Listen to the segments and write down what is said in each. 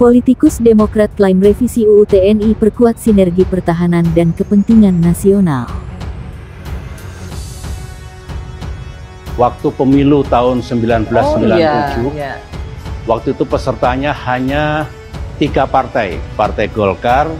Politikus Demokrat klaim revisi UU TNI perkuat sinergi pertahanan dan kepentingan nasional. Waktu pemilu tahun 1997, waktu itu pesertanya hanya 3 partai, Partai Golkar,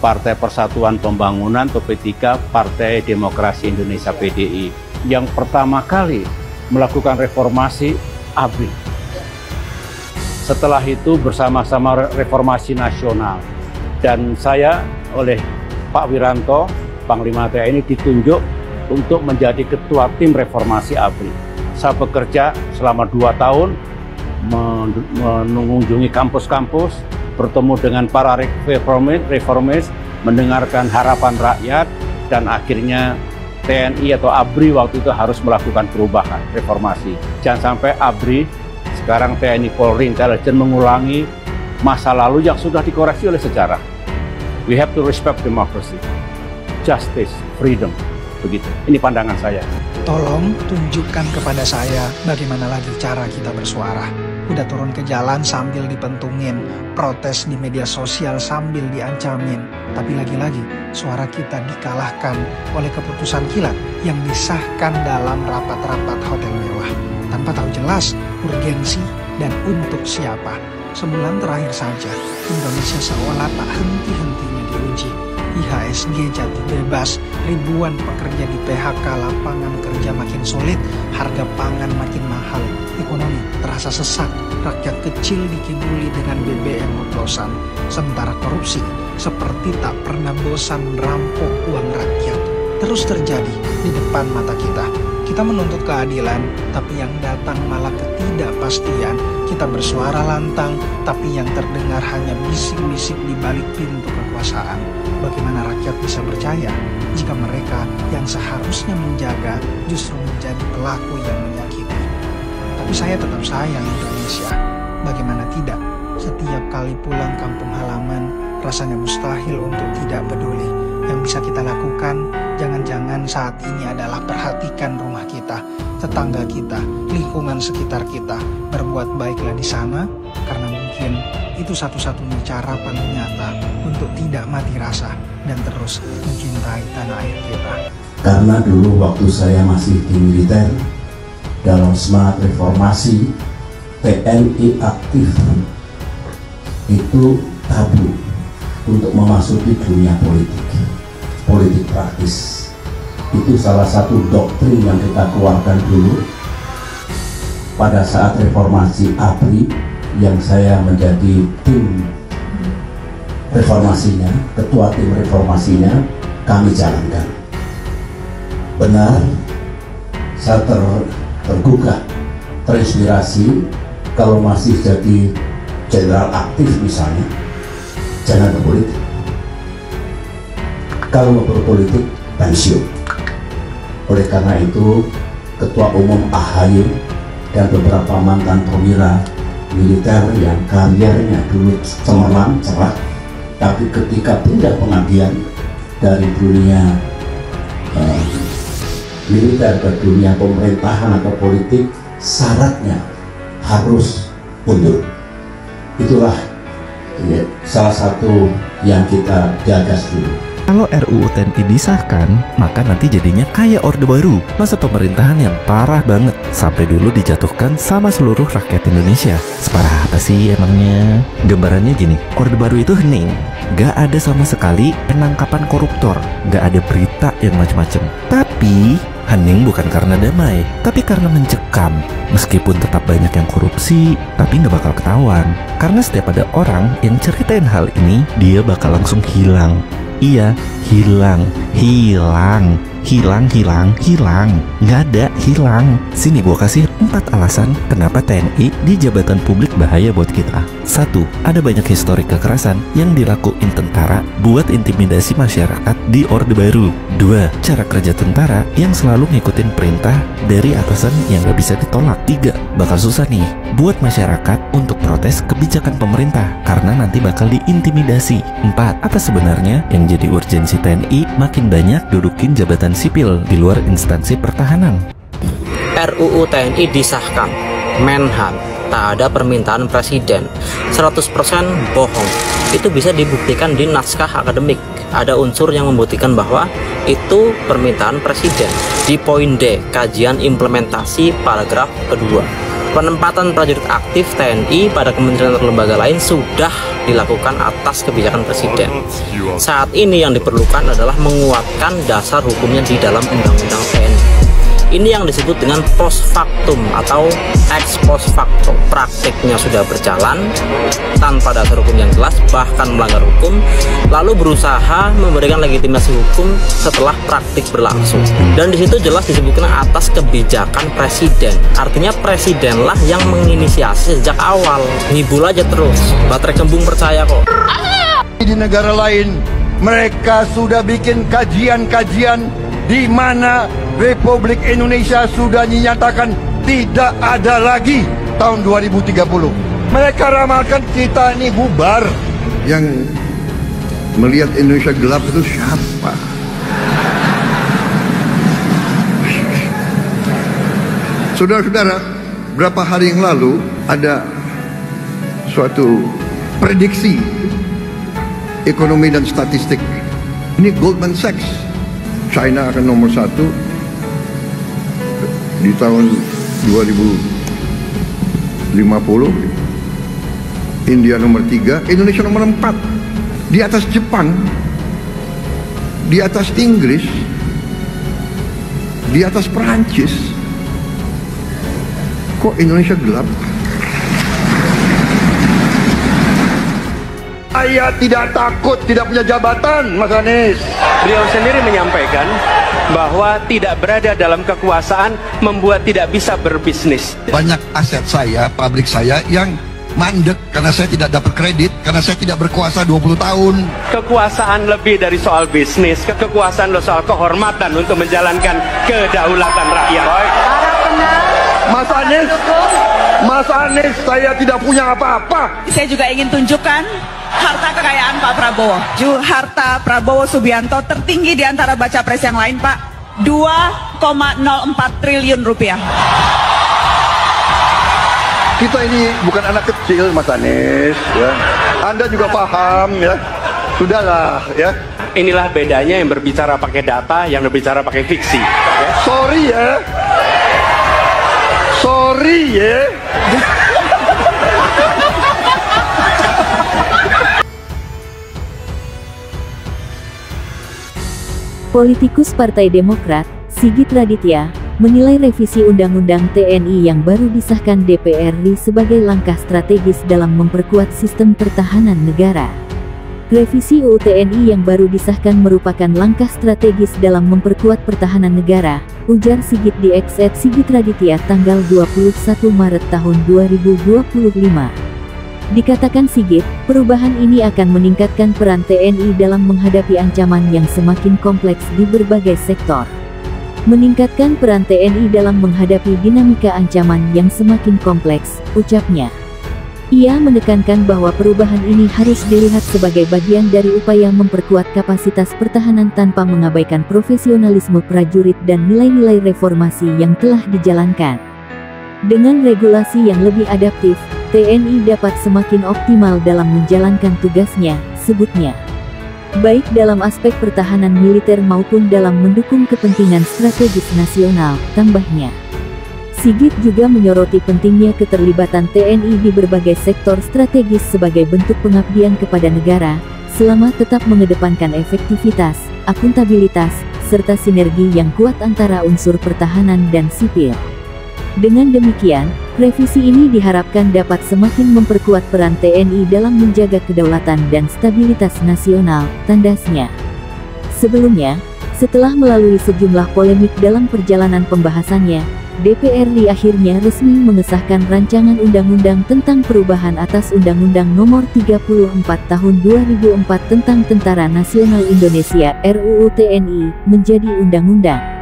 Partai Persatuan Pembangunan atau P3, Partai Demokrasi Indonesia PDI. Yang pertama kali melakukan reformasi ABRI. Setelah itu bersama-sama reformasi nasional. Dan saya oleh Pak Wiranto, Panglima TNI, ditunjuk untuk menjadi ketua tim reformasi ABRI. Saya bekerja selama 2 tahun, mengunjungi kampus-kampus, bertemu dengan para reformis, mendengarkan harapan rakyat, dan akhirnya TNI atau ABRI waktu itu harus melakukan perubahan, reformasi. Jangan sampai ABRI, sekarang TNI Polri Intelijen, mengulangi masa lalu yang sudah dikoreksi oleh sejarah. We have to respect democracy, justice, freedom. Begitu. Ini pandangan saya. Tolong tunjukkan kepada saya bagaimana lagi cara kita bersuara. Udah turun ke jalan sambil dipentungin, protes di media sosial sambil diancamin. Tapi lagi-lagi suara kita dikalahkan oleh keputusan kilat yang disahkan dalam rapat-rapat hotel mewah. Tanpa tahu jelas urgensi dan untuk siapa. Sebulan terakhir saja, Indonesia seolah tak henti-hentinya diuji. IHSG jatuh bebas, ribuan pekerja di PHK, lapangan kerja makin sulit, harga pangan makin mahal, ekonomi terasa sesak, rakyat kecil dikibuli dengan BBM oplosan, sementara korupsi seperti tak pernah bosan merampok uang rakyat. Terus terjadi di depan mata kita. Kita menuntut keadilan, tapi yang datang malah ketidakpastian. Kita bersuara lantang, tapi yang terdengar hanya bisik-bisik di balik pintu kekuasaan. Bagaimana rakyat bisa percaya jika mereka yang seharusnya menjaga justru menjadi pelaku yang menyakiti? Tapi saya tetap sayang Indonesia. Bagaimana tidak? Setiap kali pulang kampung halaman, rasanya mustahil untuk tidak peduli. Yang bisa kita lakukan, jangan-jangan saat ini adalah perhatikan rumah kita, tetangga kita, lingkungan sekitar kita. Berbuat baiklah di sana, karena mungkin itu satu-satunya cara paling nyata untuk tidak mati rasa dan terus mencintai tanah air kita. Karena dulu waktu saya masih di militer, dalam semangat reformasi, TNI aktif itu tabu untuk memasuki dunia politik. Politik praktis itu salah satu doktrin yang kita keluarkan dulu pada saat reformasi ABRI, yang saya menjadi tim reformasinya, ketua tim reformasinya, kami jalankan. Benar, saya tergugah, terinspirasi. Kalau masih jadi jenderal aktif misalnya, jangan berpolitik. Kalau mau berpolitik, pensiun. Oleh karena itu, Ketua Umum AHY dan beberapa mantan perwira militer yang karirnya dulu cemerlang, cerah, tapi ketika pindah pengabdian dari dunia militer ke dunia pemerintahan atau politik, syaratnya harus mundur. Itulah salah satu yang kita gagas dulu. Kalau RUU TNI disahkan, maka nanti jadinya kayak Orde Baru, masa pemerintahan yang parah banget, sampai dulu dijatuhkan sama seluruh rakyat Indonesia. Separah apa sih emangnya? Gambarannya gini, Orde Baru itu hening, gak ada sama sekali penangkapan koruptor, gak ada berita yang macam-macam. Tapi hening bukan karena damai, tapi karena mencekam. Meskipun tetap banyak yang korupsi, tapi nggak bakal ketahuan. Karena setiap ada orang yang ceritain hal ini, dia bakal langsung hilang. Iya, hilang. Nggak ada, hilang. Sini gua kasih 4 alasan kenapa TNI di jabatan publik bahaya buat kita. 1. Ada banyak historik kekerasan yang dilakuin tentara buat intimidasi masyarakat di Orde Baru. 2. Cara kerja tentara yang selalu ngikutin perintah dari atasan yang nggak bisa ditolak. 3. Bakal susah nih buat masyarakat untuk protes kebijakan pemerintah karena nanti bakal diintimidasi. 4. Apa sebenarnya yang jadi urgensi TNI makin banyak dudukin jabatan sipil di luar instansi pertahanan? RUU TNI disahkan, Menhan, tak ada permintaan presiden. 100% bohong. Itu bisa dibuktikan di naskah akademik. Ada unsur yang membuktikan bahwa itu permintaan presiden. Di poin D, kajian implementasi paragraf kedua. Penempatan prajurit aktif TNI pada kementerian atau lembaga lain sudah dilakukan atas kebijakan presiden. Saat ini yang diperlukan adalah menguatkan dasar hukumnya di dalam undang-undang TNI. Ini yang disebut dengan post factum atau ex post facto. Praktiknya sudah berjalan tanpa dasar hukum yang jelas, bahkan melanggar hukum, lalu berusaha memberikan legitimasi hukum setelah praktik berlangsung. Dan di situ jelas disebutkan atas kebijakan presiden. Artinya presidenlah yang menginisiasi sejak awal. Ngibul aja terus. Baterai kembung percaya kok. Di negara lain mereka sudah bikin kajian-kajian di mana Republik Indonesia sudah dinyatakan tidak ada lagi tahun 2030. Mereka ramalkan kita ini bubar. Yang melihat Indonesia gelap itu siapa? Saudara-saudara, berapa hari yang lalu ada suatu prediksi ekonomi dan statistik. Ini Goldman Sachs. China akan nomor 1 di tahun 2050, India nomor 3, Indonesia nomor 4, di atas Jepang, di atas Inggris, di atas Perancis. Kok Indonesia gelap? Saya tidak takut tidak punya jabatan, Mas Anies. Beliau sendiri menyampaikan bahwa tidak berada dalam kekuasaan membuat tidak bisa berbisnis. Banyak aset saya, pabrik saya yang mandek karena saya tidak dapat kredit, karena saya tidak berkuasa 20 tahun. Kekuasaan lebih dari soal bisnis, kekuasaan adalah soal kehormatan untuk menjalankan kedaulatan rakyat. Mas Anies, saya tidak punya apa-apa. Saya juga ingin tunjukkan harta kekayaan Pak Prabowo. Harta Prabowo Subianto tertinggi di antara baca pres yang lain, Pak. 2,04 triliun rupiah. Kita ini bukan anak kecil, Mas Anies. Ya. Anda juga paham, ya. Sudahlah, ya. Inilah bedanya yang berbicara pakai data, yang berbicara pakai fiksi. Ya. Sorry ya. Politikus Partai Demokrat, Sigit Raditya, menilai revisi Undang-Undang TNI yang baru disahkan DPR RI sebagai langkah strategis dalam memperkuat sistem pertahanan negara. Revisi UU TNI yang baru disahkan merupakan langkah strategis dalam memperkuat pertahanan negara, ujar Sigit di X @Sigit Raditya tanggal 21 Maret tahun 2025. Dikatakan Sigit, perubahan ini akan meningkatkan peran TNI dalam menghadapi ancaman yang semakin kompleks di berbagai sektor. Meningkatkan peran TNI dalam menghadapi dinamika ancaman yang semakin kompleks, ucapnya. Ia menekankan bahwa perubahan ini harus dilihat sebagai bagian dari upaya memperkuat kapasitas pertahanan tanpa mengabaikan profesionalisme prajurit dan nilai-nilai reformasi yang telah dijalankan. Dengan regulasi yang lebih adaptif, TNI dapat semakin optimal dalam menjalankan tugasnya, sebutnya. Baik dalam aspek pertahanan militer maupun dalam mendukung kepentingan strategis nasional, tambahnya. Sigit juga menyoroti pentingnya keterlibatan TNI di berbagai sektor strategis sebagai bentuk pengabdian kepada negara, selama tetap mengedepankan efektivitas, akuntabilitas, serta sinergi yang kuat antara unsur pertahanan dan sipil. Dengan demikian, revisi ini diharapkan dapat semakin memperkuat peran TNI dalam menjaga kedaulatan dan stabilitas nasional, tandasnya. Sebelumnya, setelah melalui sejumlah polemik dalam perjalanan pembahasannya, DPR RI akhirnya resmi mengesahkan rancangan undang-undang tentang perubahan atas Undang-Undang Nomor 34 Tahun 2004 tentang Tentara Nasional Indonesia (RUU TNI) menjadi undang-undang.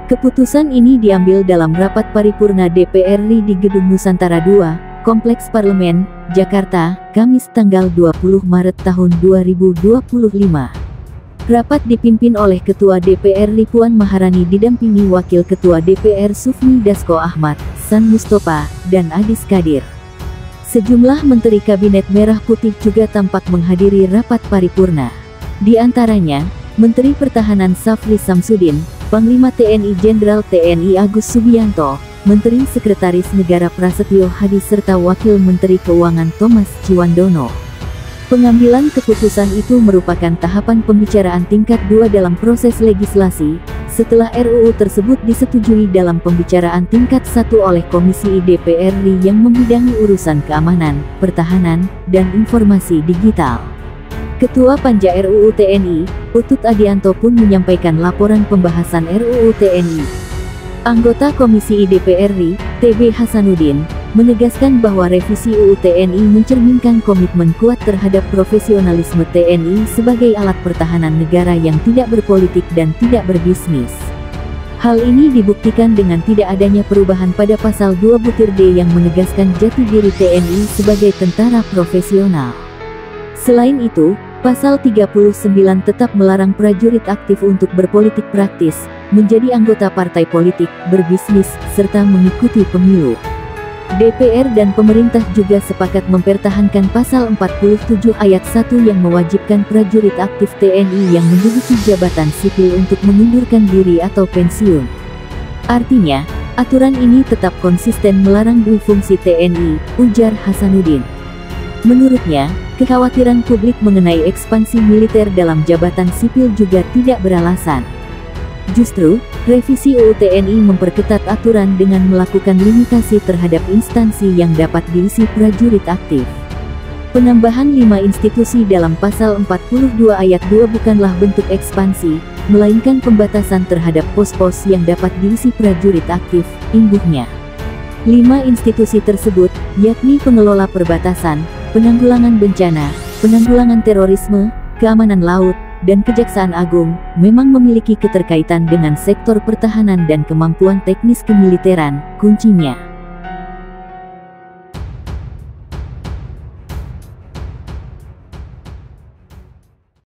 Keputusan ini diambil dalam rapat paripurna DPR RI di Gedung Nusantara II, Kompleks Parlemen, Jakarta, Kamis tanggal 20 Maret tahun 2025. Rapat dipimpin oleh Ketua DPR RI Puan Maharani didampingi Wakil Ketua DPR Sufmi Dasko Ahmad, San Mustafa, dan Adis Kadir. Sejumlah Menteri Kabinet Merah Putih juga tampak menghadiri rapat paripurna. Di antaranya, Menteri Pertahanan Syafri Samsudin, Panglima TNI Jenderal TNI Agus Subianto, Menteri Sekretaris Negara Prasetyo Hadi serta Wakil Menteri Keuangan Thomas Ciwandono. Pengambilan keputusan itu merupakan tahapan pembicaraan tingkat 2 dalam proses legislasi, setelah RUU tersebut disetujui dalam pembicaraan tingkat 1 oleh Komisi DPR RI yang membidangi urusan keamanan, pertahanan, dan informasi digital. Ketua Panja RUU TNI, Utut Adianto pun menyampaikan laporan pembahasan RUU TNI. Anggota Komisi DPR RI, TB Hasanuddin, menegaskan bahwa revisi UU TNI mencerminkan komitmen kuat terhadap profesionalisme TNI sebagai alat pertahanan negara yang tidak berpolitik dan tidak berbisnis. Hal ini dibuktikan dengan tidak adanya perubahan pada pasal 2(d) yang menegaskan jati diri TNI sebagai tentara profesional. Selain itu, pasal 39 tetap melarang prajurit aktif untuk berpolitik praktis, menjadi anggota partai politik, berbisnis, serta mengikuti pemilu. DPR dan pemerintah juga sepakat mempertahankan pasal 47 ayat 1 yang mewajibkan prajurit aktif TNI yang menduduki jabatan sipil untuk mengundurkan diri atau pensiun. Artinya, aturan ini tetap konsisten melarang duifungsi TNI, ujar Hasanuddin. Menurutnya, kekhawatiran publik mengenai ekspansi militer dalam jabatan sipil juga tidak beralasan. Justru, revisi UU TNI memperketat aturan dengan melakukan limitasi terhadap instansi yang dapat diisi prajurit aktif. Penambahan 5 institusi dalam pasal 42 ayat 2 bukanlah bentuk ekspansi, melainkan pembatasan terhadap pos-pos yang dapat diisi prajurit aktif, imbuhnya. 5 institusi tersebut, yakni pengelola perbatasan, penanggulangan bencana, penanggulangan terorisme, keamanan laut, dan Kejaksaan Agung, memang memiliki keterkaitan dengan sektor pertahanan dan kemampuan teknis kemiliteran, kuncinya